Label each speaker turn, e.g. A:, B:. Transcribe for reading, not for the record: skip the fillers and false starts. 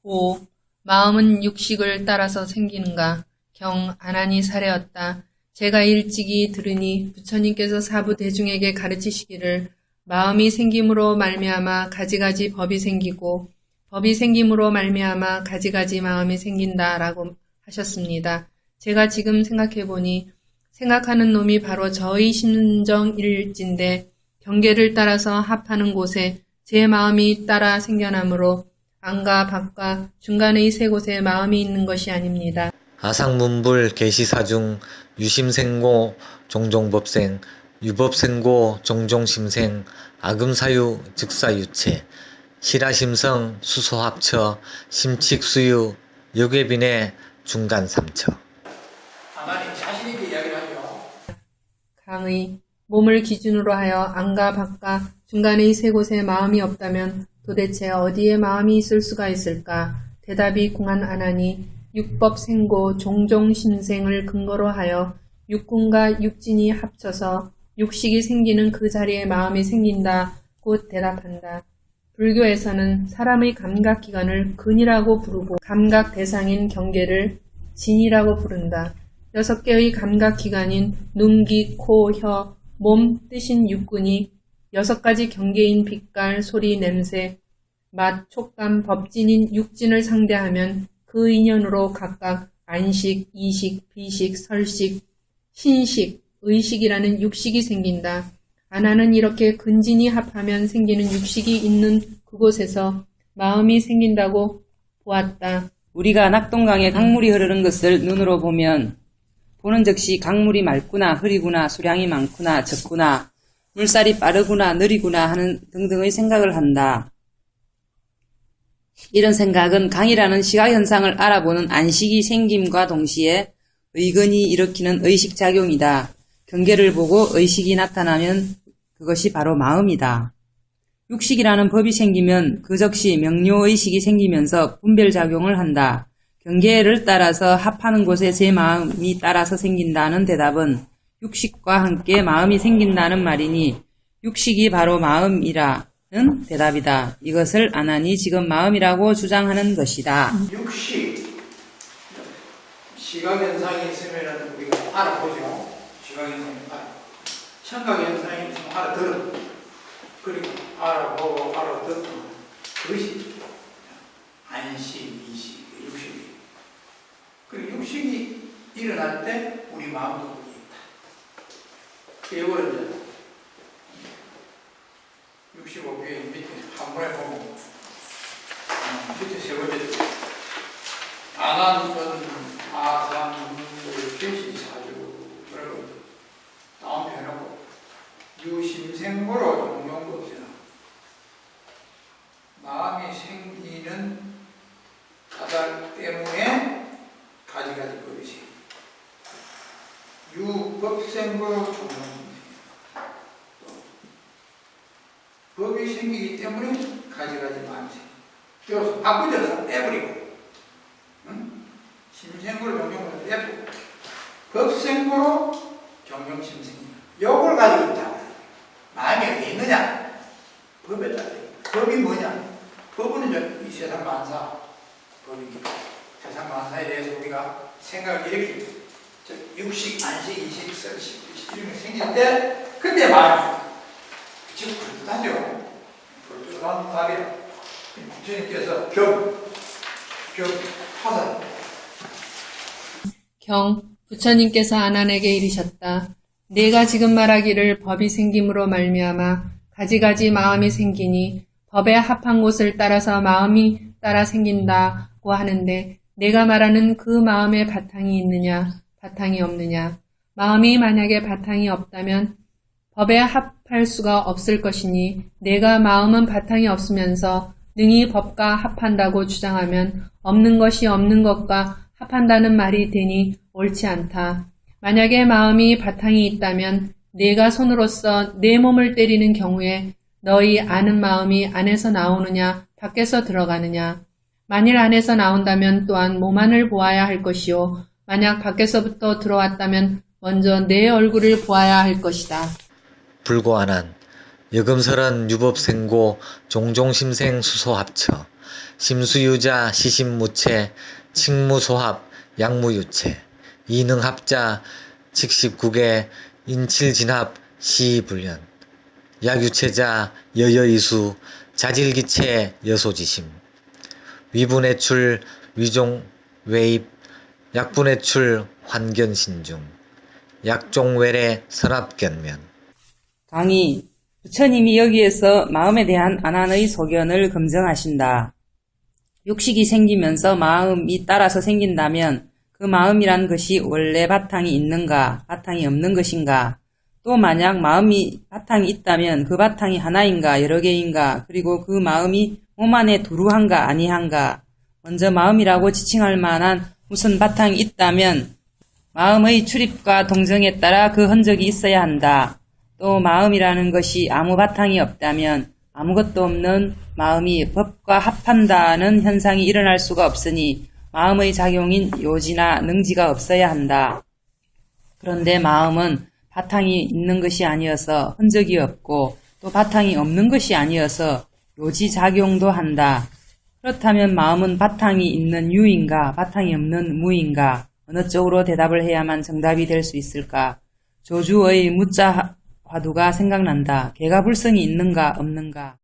A: 오. 마음은 육식을 따라서 생기는가? 경 안하니 사례었다. 제가 일찍이 들으니 부처님께서 사부 대중에게 가르치시기를 마음이 생김으로 말미암아 가지가지 법이 생기고 법이 생김으로 말미암아 가지가지 마음이 생긴다라고 하셨습니다. 제가 지금 생각해보니 생각하는 놈이 바로 저의 심정일진데 경계를 따라서 합하는 곳에 제 마음이 따라 생겨나므로 안과 밖과 중간의 세 곳에 마음이 있는 것이 아닙니다.
B: 아상문불 계시사중 유심생고 종종법생 유법생고 종종심생 아금사유 즉사유체 실화심성 수소합처 심칙수유 역외빈의 중간삼처.
C: 가만히 자신있게 이야기를 하죠.
A: 강의 몸을 기준으로 하여 안과 밖과 중간의 세 곳에 마음이 없다면 도대체 어디에 마음이 있을 수가 있을까? 대답이 공안 안하니 육법 생고 종종 심생을 근거로 하여 육군과 육진이 합쳐서 육식이 생기는 그 자리에 마음이 생긴다. 곧 대답한다. 불교에서는 사람의 감각기관을 근이라고 부르고 감각 대상인 경계를 진이라고 부른다. 6개의 감각기관인 눈, 귀, 코, 혀, 몸 뜻인 육군이 6가지 경계인 빛깔, 소리, 냄새, 맛, 촉감, 법진인 육진을 상대하면 그 인연으로 각각 안식, 이식, 비식, 설식, 신식, 의식이라는 육식이 생긴다. 안하는 이렇게 근진이 합하면 생기는 육식이 있는 그곳에서 마음이 생긴다고 보았다.
D: 우리가 낙동강에 강물이 흐르는 것을 눈으로 보면 보는 즉시 강물이 맑구나, 흐리구나, 수량이 많구나, 적구나, 물살이 빠르구나, 느리구나 하는 등등의 생각을 한다. 이런 생각은 강이라는 시각현상을 알아보는 안식이 생김과 동시에 의근이 일으키는 의식작용이다. 경계를 보고 의식이 나타나면 그것이 바로 마음이다. 육식이라는 법이 생기면 그 즉시 명료의식이 생기면서 분별작용을 한다. 경계를 따라서 합하는 곳에 제 마음이 따라서 생긴다는 대답은 육식과 함께 마음이 생긴다는 말이니 육식이 바로 마음이라는 대답이다. 이것을 안하니 지금 마음이라고 주장하는 것이다.
C: 육식, 시각현상이 있으면 우리가 알아보죠. 시각현상이 청각현상이 있으면 알아들어. 그리고 알아보고 알아듣고 그것이 안식, 이식, 육식이. 그리고 육식이 일어날 때 우리 마음도 거기 있다. 이거를 이제 65페이지 밑에 한 번에 보면 밑에 세 번째 안한 아상문불 계시사주 그러고 다음 해놓고 유심생고로 종종법세나 마음이 생기는 까닭 때문에 가지가지 법이 생깁니다. 유법생고 종종법세 법이 생기기 때문에 가지가지 마음이 생깁니다. 그래서 바꾸져서 빼버리고 심생고로 종종법을 빼버리고 법생고로 종종심생입니다. 요걸 가지고 있다. 마음이 어디 있느냐? 법에 따라. 법이 뭐냐? 법은 이제 이 세상 만사 법입니다. 세상 만사에 대해서 우리가 생각을 일으킵니다. 육식, 안식, 이식, 설식, 이런 게 생길 때 그때 마음이 지금 불뜻하죠. 불뜻한 답이라. 부처님께서 화살.
A: 경 부처님께서 안한에게 이르셨다. 내가 지금 말하기를 법이 생김으로 말미암아 가지가지 마음이 생기니 법에 합한 곳을 따라서 마음이 따라 생긴다고 하는데 내가 말하는 그 마음에 바탕이 있느냐, 바탕이 없느냐. 마음이 만약에 바탕이 없다면 법에 합할 수가 없을 것이니 내가 마음은 바탕이 없으면서 능히 법과 합한다고 주장하면 없는 것이 없는 것과 합한다는 말이 되니 옳지 않다. 만약에 마음이 바탕이 있다면 내가 손으로서 내 몸을 때리는 경우에 너희 아는 마음이 안에서 나오느냐 밖에서 들어가느냐. 만일 안에서 나온다면 또한 몸 안을 보아야 할 것이요. 만약 밖에서부터 들어왔다면 먼저 내 얼굴을 보아야 할 것이다.
B: 불고안한 여금설은 유법생고 종종심생 수소합처 심수유자 시심무체 칙무소합 약무유체 이능합자 칙십국의 인칠진합 시불련 약유체자 여여이수 자질기체 여소지심 위분해출 위종외입 약분해출 환견신중 약종외래 선합견면
D: 강의 부처님이 여기에서 마음에 대한 안한의 소견을 검증하신다. 육식이 생기면서 마음이 따라서 생긴다면 그 마음이란 것이 원래 바탕이 있는가, 바탕이 없는 것인가, 또 만약 마음이 바탕이 있다면 그 바탕이 하나인가, 여러 개인가, 그리고 그 마음이 몸 안에 두루한가, 아니한가, 먼저 마음이라고 지칭할 만한 무슨 바탕이 있다면 마음의 출입과 동정에 따라 그 흔적이 있어야 한다. 또 마음이라는 것이 아무 바탕이 없다면 아무것도 없는 마음이 법과 합한다는 현상이 일어날 수가 없으니 마음의 작용인 요지나 능지가 없어야 한다. 그런데 마음은 바탕이 있는 것이 아니어서 흔적이 없고 또 바탕이 없는 것이 아니어서 요지작용도 한다. 그렇다면 마음은 바탕이 있는 유인가 바탕이 없는 무인가 어느 쪽으로 대답을 해야만 정답이 될 수 있을까? 조주의 무자 화두가 생각난다. 개가 불성이 있는가 없는가?